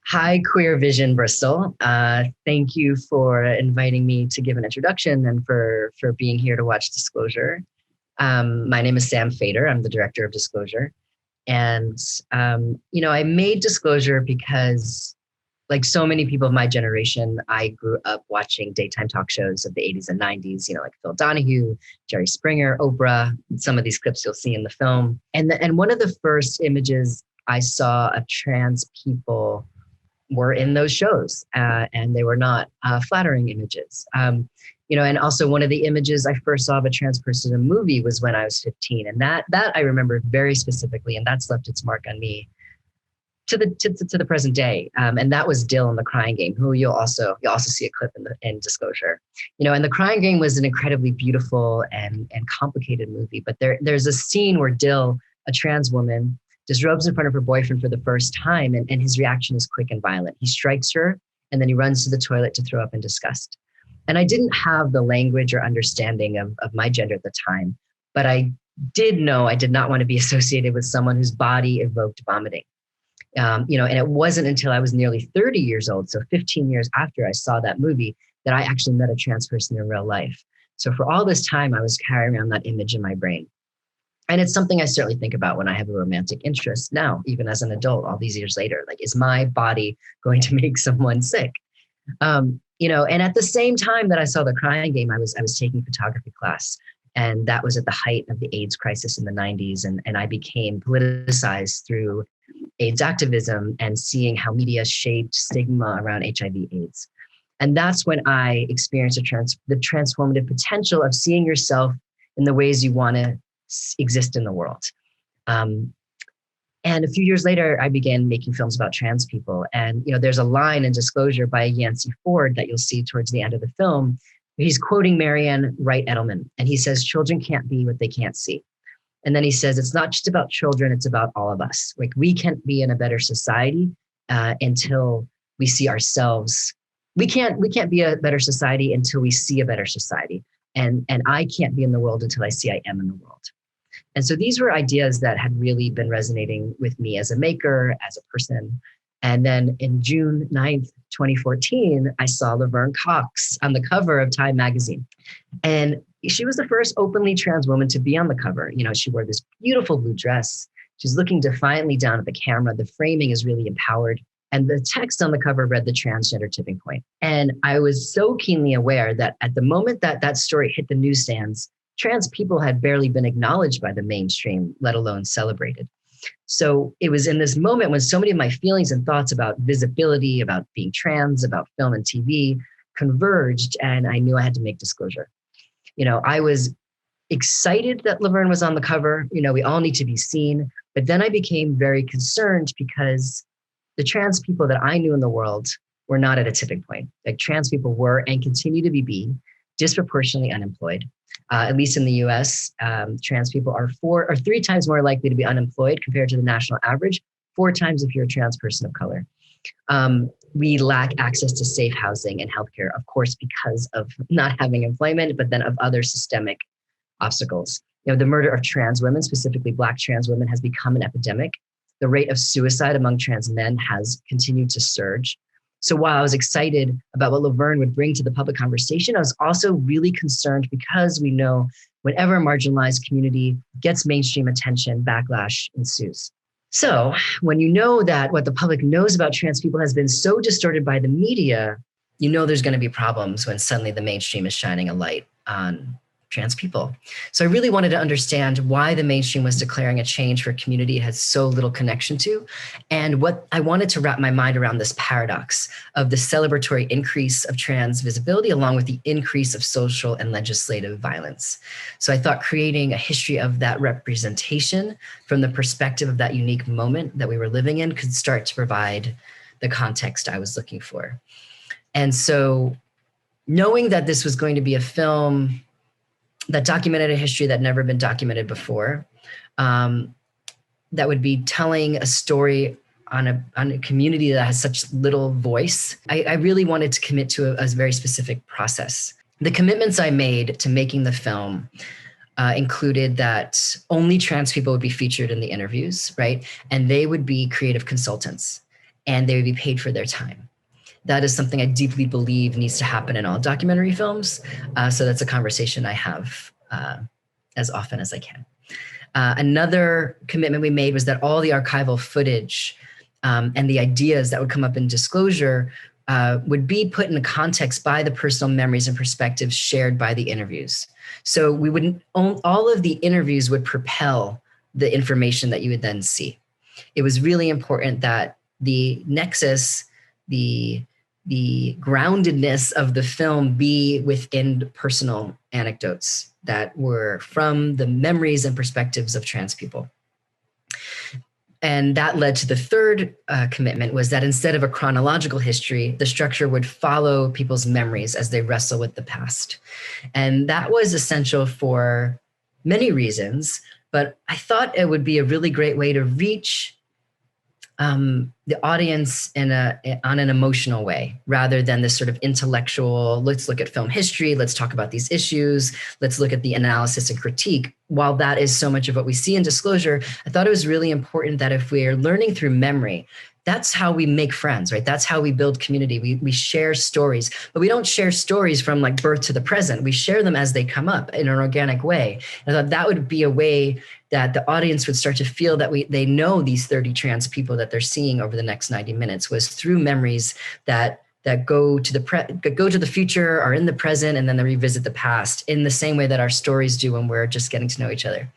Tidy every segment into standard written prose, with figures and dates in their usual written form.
Hi, Queer Vision Bristol. Thank you for inviting me to give an introduction and for being here to watch Disclosure. My name is Sam Fader. I'm the director of Disclosure. And, I made Disclosure because, like so many people of my generation, I grew up watching daytime talk shows of the 80s and 90s, like Phil Donahue, Jerry Springer, Oprah, some of these clips you'll see in the film. And one of the first images I saw of trans people were in those shows, and they were not flattering images. And also one of the images I first saw of a trans person in a movie was when I was 15, and that I remember very specifically, and that's left its mark on me to the present day. And that was Dill in The Crying Game, who you'll also see a clip in Disclosure. And The Crying Game was an incredibly beautiful and complicated movie, but there's a scene where Dill, a trans woman, disrobes in front of her boyfriend for the first time, and his reaction is quick and violent. He strikes her, and then he runs to the toilet to throw up in disgust. And I didn't have the language or understanding of my gender at the time, but I did know I did not want to be associated with someone whose body evoked vomiting. And it wasn't until I was nearly 30 years old, so 15 years after I saw that movie, that I actually met a trans person in real life. So for all this time, I was carrying around that image in my brain. And it's something I certainly think about when I have a romantic interest now, even as an adult, all these years later. Like, is my body going to make someone sick? And at the same time that I saw The Crying Game, I was taking photography class. And that was at the height of the AIDS crisis in the 90s. And I became politicized through AIDS activism and seeing how media shaped stigma around HIV/AIDS. And that's when I experienced the transformative potential of seeing yourself in the ways you want to exist in the world. And a few years later, I began making films about trans people. And, there's a line in Disclosure by Yancey Ford that you'll see towards the end of the film. He's quoting Marianne Wright Edelman, and he says, "Children can't be what they can't see." And then he says, "It's not just about children, it's about all of us. Like, we can't be in a better society until we see ourselves. We can't be a better society until we see a better society. And I can't be in the world until I see I am in the world." And so these were ideas that had really been resonating with me as a maker, as a person. And then in June 9th, 2014, I saw Laverne Cox on the cover of Time magazine. And she was the first openly trans woman to be on the cover. She wore this beautiful blue dress. She's looking defiantly down at the camera. The framing is really empowered. And the text on the cover read "The Transgender Tipping Point." And I was so keenly aware that at the moment that that story hit the newsstands, trans people had barely been acknowledged by the mainstream, let alone celebrated. So it was in this moment when so many of my feelings and thoughts about visibility, about being trans, about film and TV converged, and I knew I had to make Disclosure. I was excited that Laverne was on the cover. We all need to be seen. But then I became very concerned because the trans people that I knew in the world were not at a tipping point. Like, trans people were and continue to be disproportionately unemployed. At least in the US, trans people are 4 or 3 times more likely to be unemployed compared to the national average, 4 times if you're a trans person of color. We lack access to safe housing and healthcare, of course, because of not having employment, but then of other systemic obstacles. The murder of trans women, specifically Black trans women, has become an epidemic. The rate of suicide among trans men has continued to surge. So while I was excited about what Laverne would bring to the public conversation, I was also really concerned because we know whenever a marginalized community gets mainstream attention, backlash ensues. So when you know that what the public knows about trans people has been so distorted by the media, there's going to be problems when suddenly the mainstream is shining a light on trans people. So I really wanted to understand why the mainstream was declaring a change for a community it had so little connection to. And what I wanted to wrap my mind around this paradox of the celebratory increase of trans visibility along with the increase of social and legislative violence. So I thought creating a history of that representation from the perspective of that unique moment that we were living in could start to provide the context I was looking for. And so knowing that this was going to be a film that documented a history that had never been documented before, that would be telling a story on a community that has such little voice, I really wanted to commit to a very specific process. The commitments I made to making the film included that only trans people would be featured in the interviews, right? And they would be creative consultants. and they would be paid for their time. That is something I deeply believe needs to happen in all documentary films. So that's a conversation I have as often as I can. Another commitment we made was that all the archival footage and the ideas that would come up in disclosure would be put in context by the personal memories and perspectives shared by the interviews. So we wouldn't, all of the interviews would propel the information that you would then see. It was really important that the nexus, the groundedness of the film be within personal anecdotes that were from the memories and perspectives of trans people. And that led to the third commitment, was that instead of a chronological history, the structure would follow people's memories as they wrestle with the past. And that was essential for many reasons, but I thought it would be a really great way to reach the audience on an emotional way, rather than this sort of intellectual, let's look at film history, let's talk about these issues, let's look at the analysis and critique. While that is so much of what we see in disclosure, I thought it was really important that if we're learning through memory, that's how we make friends, right? That's how we build community. We share stories, but we don't share stories from like birth to the present. We share them as they come up in an organic way. And I thought that would be a way that the audience would start to feel that they know these 30 trans people that they're seeing over the next 90 minutes, was through memories that go to the future, are in the present, and then they revisit the past in the same way that our stories do when we're just getting to know each other.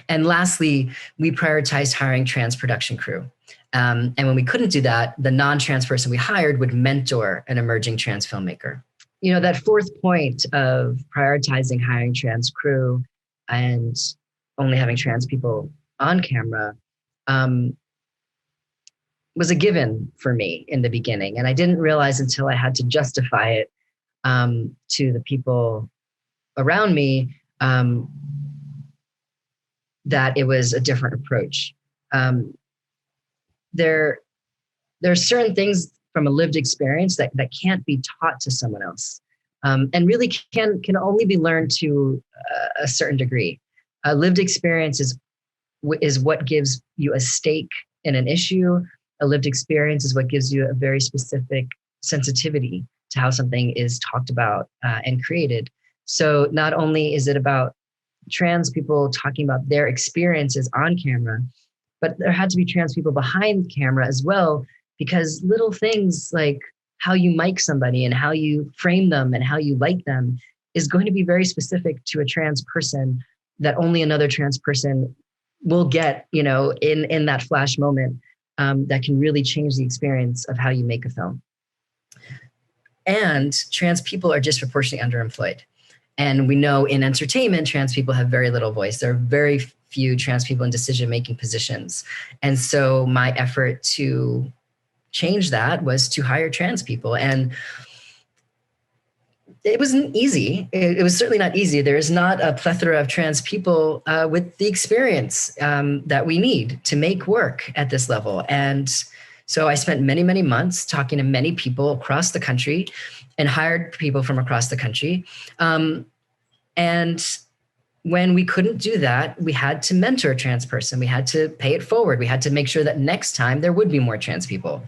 And lastly, we prioritized hiring trans production crew. And when we couldn't do that, the non-trans person we hired would mentor an emerging trans filmmaker. You know, that fourth point of prioritizing hiring trans crew and only having trans people on camera was a given for me in the beginning. And I didn't realize until I had to justify it to the people around me that it was a different approach. There are certain things from a lived experience that can't be taught to someone else, and really can only be learned to a certain degree. Lived experience is what gives you a stake in an issue. A lived experience is what gives you a very specific sensitivity to how something is talked about and created. So not only is it about trans people talking about their experiences on camera, but there had to be trans people behind camera as well, because little things like how you mic somebody and how you frame them and how you light them is going to be very specific to a trans person that only another trans person will get, you know, in that flash moment, that can really change the experience of how you make a film. And trans people are disproportionately underemployed. And we know in entertainment, trans people have very little voice. There are very few trans people in decision-making positions. And so my effort to change that was to hire trans people. And it wasn't easy. It was certainly not easy. There is not a plethora of trans people with the experience that we need to make work at this level. And so I spent many, many months talking to many people across the country and hired people from across the country. And when we couldn't do that, we had to mentor a trans person. We had to pay it forward. We had to make sure that next time there would be more trans people.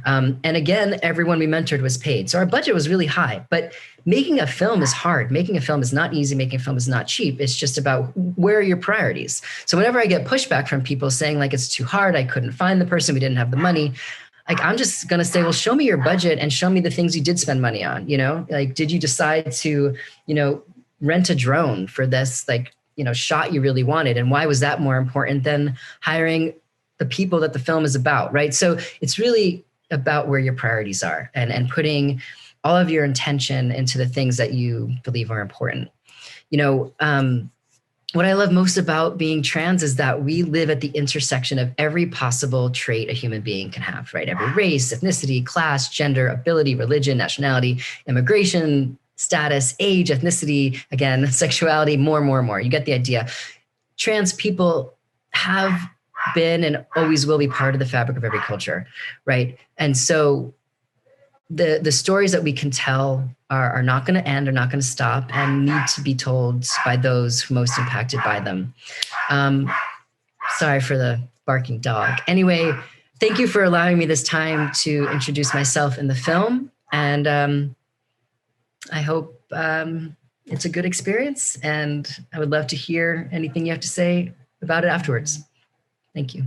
And again, everyone we mentored was paid. So our budget was really high, but making a film is hard. Making a film is not easy. Making a film is not cheap. It's just about where are your priorities. So whenever I get pushback from people saying like, it's too hard, I couldn't find the person, we didn't have the money, like, I'm just going to say, well, show me your budget and show me the things you did spend money on, you know, like, did you decide to, you know, rent a drone for this, like, you know, shot you really wanted? And why was that more important than hiring the people that the film is about, right? So it's really about where your priorities are and putting all of your intention into the things that you believe are important. You know, what I love most about being trans is that we live at the intersection of every possible trait a human being can have, right? Every race, ethnicity, class, gender, ability, religion, nationality, immigration, status, age, ethnicity, again, sexuality, more. You get the idea. Trans people have been and always will be part of the fabric of every culture, right? And so the stories that we can tell are not going to end, are not going to stop, and need to be told by those most impacted by them. Sorry for the barking dog. Anyway, thank you for allowing me this time to introduce myself in the film. And I hope it's a good experience. And I would love to hear anything you have to say about it afterwards. Thank you.